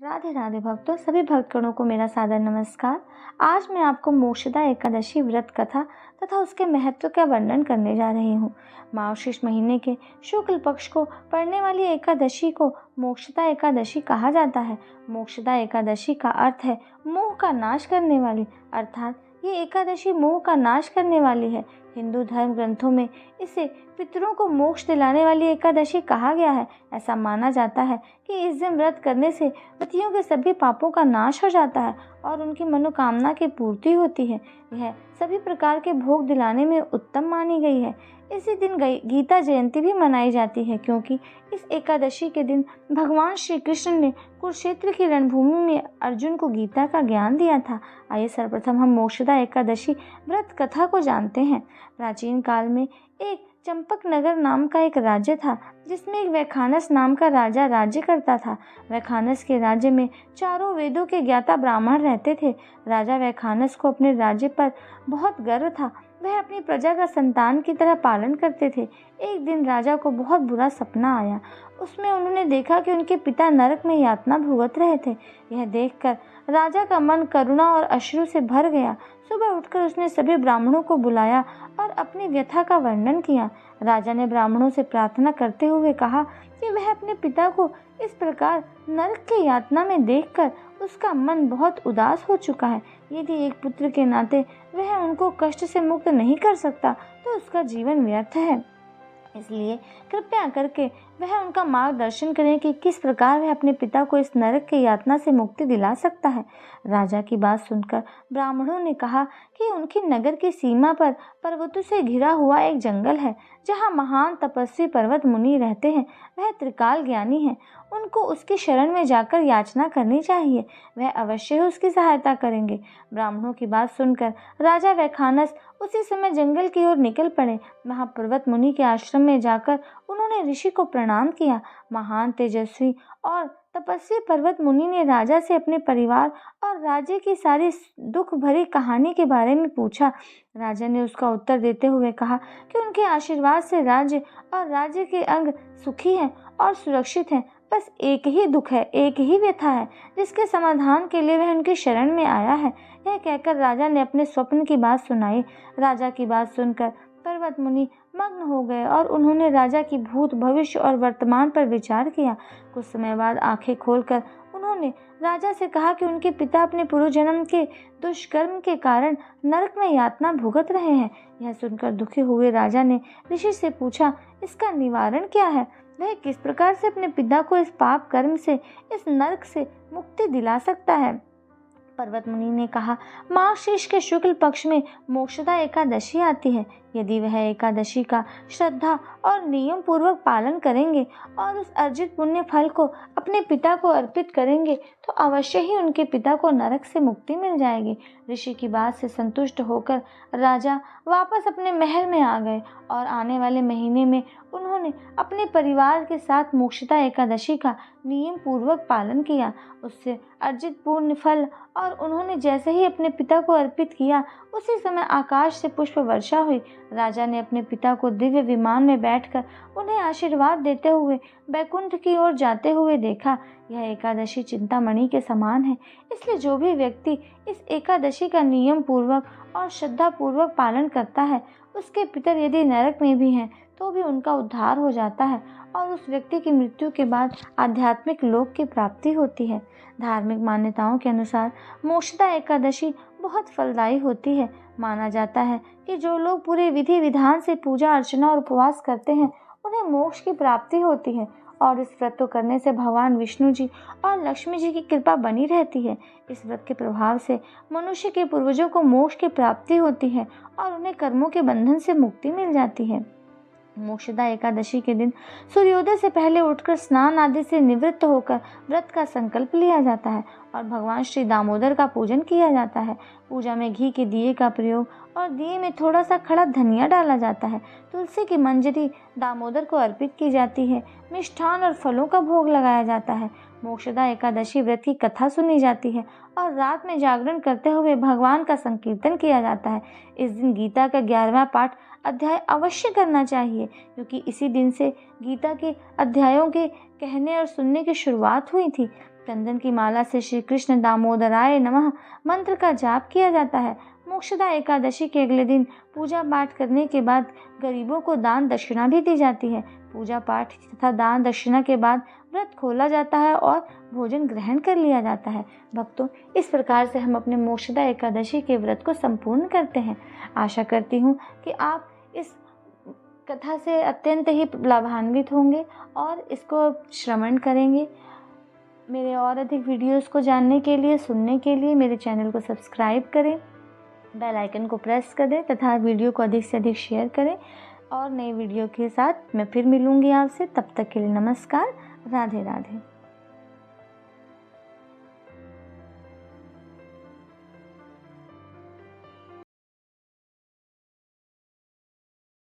राधे राधे भक्तों, सभी भक्तगणों को मेरा सादर नमस्कार। आज मैं आपको मोक्षदा एकादशी व्रत कथा तथा उसके महत्व का वर्णन करने जा रही हूँ। मार्गशीर्ष महीने के शुक्ल पक्ष को पड़ने वाली एकादशी को मोक्षदा एकादशी कहा जाता है। मोक्षदा एकादशी का अर्थ है मोह का नाश करने वाली, अर्थात ये एकादशी मोह का नाश करने वाली है। हिंदू धर्म ग्रंथों में इसे पितरों को मोक्ष दिलाने वाली एकादशी कहा गया है। ऐसा माना जाता है कि इस दिन व्रत करने से पतियों के सभी पापों का नाश हो जाता है और उनकी मनोकामना की पूर्ति होती है। यह सभी प्रकार के भोग दिलाने में उत्तम मानी गई है। इसी दिन गीता जयंती भी मनाई जाती है, क्योंकि इस एकादशी के दिन भगवान श्री कृष्ण ने कुरुक्षेत्र की रणभूमि में अर्जुन को गीता का ज्ञान दिया था। आइए सर्वप्रथम हम मोक्षदा एकादशी व्रत कथा को जानते हैं। प्राचीन काल में एक चंपक नगर नाम का एक राज्य था, जिसमें एक वैखानस नाम का राजा राज्य करता था। वैखानस के राज्य में चारों वेदों के ज्ञाता ब्राह्मण रहते थे। राजा वैखानस को अपने राज्य पर बहुत गर्व था। वह अपनी प्रजा का संतान की तरह पालन करते थे। एक दिन राजा को बहुत बुरा सपना आया। उसमें उन्होंने देखा कि उनके पिता नरक में यातना भुगत रहे थे। यह देखकर राजा का मन करुणा और अश्रु से भर गया। सुबह उठकर उसने सभी ब्राह्मणों को बुलाया और अपनी व्यथा का वर्णन किया। राजा ने ब्राह्मणों से प्रार्थना करते हुए कहा कि वह अपने पिता को इस प्रकार नरक की यातना में देखकर उसका मन बहुत उदास हो चुका है। यदि एक पुत्र के नाते वह उनको कष्ट से मुक्त नहीं कर सकता तो उसका जीवन व्यर्थ है। इसलिए कृपया करके वह उनका मार्गदर्शन करें कि किस प्रकार वह अपने पिता को इस नरक की यातना से मुक्ति दिला सकता है। राजा की बात सुनकर ब्राह्मणों ने कहा कि उनके नगर की सीमा पर पर्वतों से घिरा हुआ एक जंगल है, जहाँ महान तपस्वी पर्वत मुनि रहते हैं। वह त्रिकाल ज्ञानी है। उनको उसकी शरण में जाकर याचना करनी चाहिए। वह अवश्य ही उसकी सहायता करेंगे। ब्राह्मणों की बात सुनकर राजा वैखानस उसी समय जंगल की ओर निकल पड़े। वहाँ पर्वत मुनि के आश्रम में जाकर उन्होंने ऋषि को प्रणाम किया। महान तेजस्वी और तपस्वी पर्वत मुनि ने राजा से अपने परिवार और राज्य की सारी दुख भरी कहानी के बारे में पूछा। राजा ने उसका उत्तर देते हुए कहा कि उनके आशीर्वाद से राज्य और राज्य के अंग सुखी हैं और सुरक्षित हैं। बस एक ही दुख है, एक ही व्यथा है, जिसके समाधान के लिए वह उनकी शरण में आया है। यह कहकर राजा ने अपने स्वप्न की बात सुनाई। राजा की बात सुनकर पर्वत मुनि मग्न हो गए और उन्होंने राजा की भूत, भविष्य और वर्तमान पर विचार किया। कुछ समय बाद आंखें खोलकर उन्होंने राजा से कहा कि उनके पिता अपने पूर्व जन्म के दुष्कर्म के कारण नरक में यातना भुगत रहे हैं। यह सुनकर दुखी हुए राजा ने ऋषि से पूछा, इसका निवारण क्या है? वह किस प्रकार से अपने पिता को इस पाप कर्म से, इस नरक से मुक्ति दिला सकता है? पर्वत मुनि ने कहा, मार्गशीर्ष के शुक्ल पक्ष में मोक्षदा एकादशी आती है। यदि वह एकादशी का श्रद्धा और नियम पूर्वक पालन करेंगे और उस अर्जित पुण्य फल को अपने पिता को अर्पित करेंगे तो अवश्य ही उनके पिता को नरक से मुक्ति मिल जाएगी। ऋषि की बात से संतुष्ट होकर राजा वापस अपने महल में आ गए और आने वाले महीने में उन्होंने अपने परिवार के साथ मोक्षदा एकादशी का नियम पूर्वक पालन किया। उससे अर्जित पुण्य फल और उन्होंने जैसे ही अपने पिता को अर्पित किया, उसी समय आकाश से पुष्प वर्षा हुई। राजा ने अपने पिता को दिव्य विमान में बैठकर उन्हें आशीर्वाद देते हुए बैकुंठ की ओर जाते हुए देखा। यह एकादशी चिंतामणि के समान है, इसलिए जो भी व्यक्ति इस एकादशी का नियम पूर्वक और श्रद्धा पूर्वक पालन करता है, उसके पितर यदि नरक में भी हैं तो भी उनका उद्धार हो जाता है और उस व्यक्ति की मृत्यु के बाद आध्यात्मिक लोक की प्राप्ति होती है। धार्मिक मान्यताओं के अनुसार मोक्षदा एकादशी बहुत फलदायी होती है। माना जाता है कि जो लोग पूरे विधि विधान से पूजा अर्चना और उपवास करते हैं, उन्हें मोक्ष की प्राप्ति होती है और इस व्रत को करने से भगवान विष्णु जी और लक्ष्मी जी की कृपा बनी रहती है। इस व्रत के प्रभाव से मनुष्य के पूर्वजों को मोक्ष की प्राप्ति होती है और उन्हें कर्मों के बंधन से मुक्ति मिल जाती है। मोक्षदा एकादशी के दिन सूर्योदय से पहले उठकर स्नान आदि से निवृत्त होकर व्रत का संकल्प लिया जाता है और भगवान श्री दामोदर का पूजन किया जाता है। पूजा में घी के दिए का प्रयोग और दिए में थोड़ा सा खड़ा धनिया डाला जाता है। तुलसी की मंजरी दामोदर को अर्पित की जाती है। मिष्ठान और फलों का भोग लगाया जाता है। मोक्षदा एकादशी व्रत की कथा सुनी जाती है और रात में जागरण करते हुए भगवान का संकीर्तन किया जाता है। इस दिन गीता का 11वां पाठ अध्याय अवश्य करना चाहिए, क्योंकि इसी दिन से गीता के अध्यायों के कहने और सुनने की शुरुआत हुई थी। चंदन की माला से श्री कृष्ण दामोदराय नमः मंत्र का जाप किया जाता है। मोक्षदा एकादशी के अगले दिन पूजा पाठ करने के बाद गरीबों को दान दक्षिणा भी दी जाती है। पूजा पाठ तथा दान दक्षिणा के बाद व्रत खोला जाता है और भोजन ग्रहण कर लिया जाता है। भक्तों, इस प्रकार से हम अपने मोक्षदा एकादशी के व्रत को संपूर्ण करते हैं। आशा करती हूँ कि आप इस कथा से अत्यंत ही लाभान्वित होंगे और इसको श्रवण करेंगे। मेरे और अधिक वीडियोस को जानने के लिए, सुनने के लिए मेरे चैनल को सब्सक्राइब करें, बेल आइकन को प्रेस कर दें तथा वीडियो को अधिक से अधिक शेयर करें। और नए वीडियो के साथ मैं फिर मिलूंगी आपसे। तब तक के लिए नमस्कार। राधे राधे।